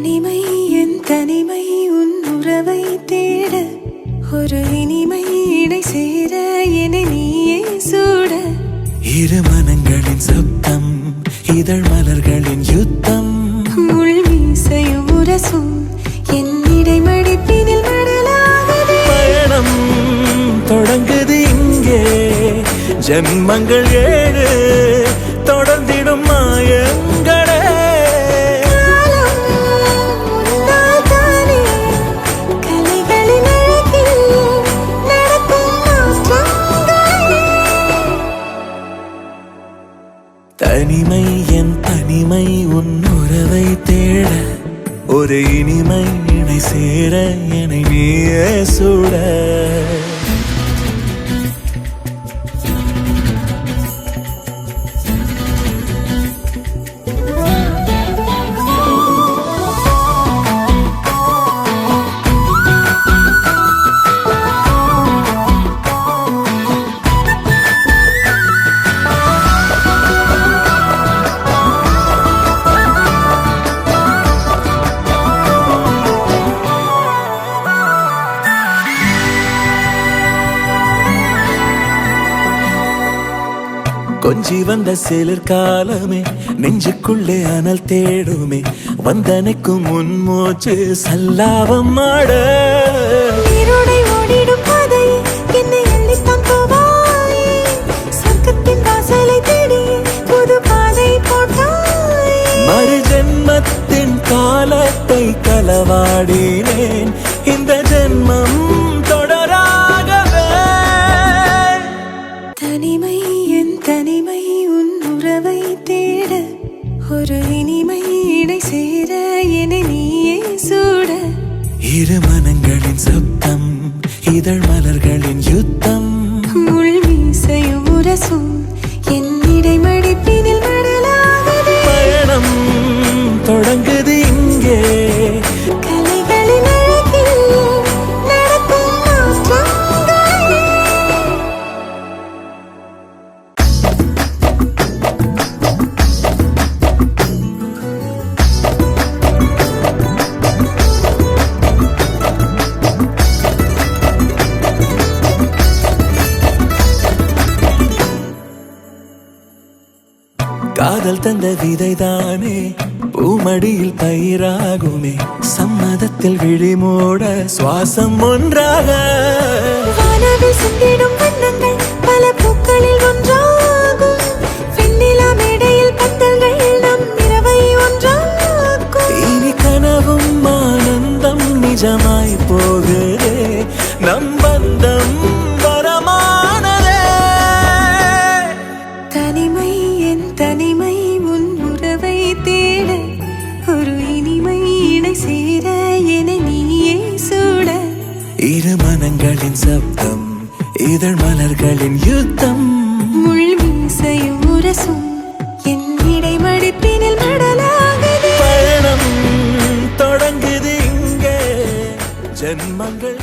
தனிமை என் தனிமை உன் உறவை தேட ஒரு இனிமை இடை சேர என நீயே சூட இரு மனங்களின் சப்தம் இதழ் மலர்களின் யுத்தம் முள் மீசையும் உரசும் என் இடை மடிப்பினில் மடலாகுது பயணம் தொடங்குது இங்கே ஜன்மங்கள் 7 தொடர்ந்திடும் மாயங்களே தனிமை என் தனிமை உன் உறவை தேட ஒரு இனிமை இணை சேர என்னை நீயே சூட கொஞ்சி வந்த சிலர் காலமே நெஞ்சுக்குள்ளே அனல் தேடுமே வந்தனைக்கும் முன்மூச்சு சல்லாபம் ஆட ஓடிடும் பாதை என்னை அள்ளித்தான் போவாய் சொர்க்கத்தின் வாசலை தேடி புது பாதை போட்டாய் மறு ஜென்மத்தின் காலத்தை களவாடினேன் இந்த ஜென்மம் தொடராகவே தனிமை என் தனிமை உன் உறவை தேட ஒரு இனிமை இடை சேர என நீயே சூட இரு மனங்களின் சப்தம் இதழ் மலர்களின் யுத்தம் முள் மீசையும் உரசும் என் இடை மடிப்பினில் மடலாகுது பயணம் தொடங்குது இங்கே கலைகளின் அழகில் நடக்கும் மாற்றங்கள் காதல் தந்த விதைதானே பூமடியில் பயிராகுமே சம்மதத்தில் விழிமூட சுவாசம் ஒன்றாக வானவில் சிந்திடும் வண்ணங்கள் பல பூக்களில் ஒன்றாகும் வெண்ணிலா மேடையில் பந்தல்கள் நம் இரவை ஒன்றாக்கும் இனி கனவும் ஆனந்தம் நிஜமாய் போகுதே நம் பந்தம் வரமானதே தனிமை என் தனிமை உன் உறவை தேட ஒரு இனிமை இடை சேர என நீயே சூட இரு மனங்களின் சப்தம் இதழ் மலர்களின் யுத்தம் முள் மீசையும் உரசும் என் இடை மடிப்பினில் மடலாகுது பயணம் தொடங்குது இங்கே ஜன்மங்கள்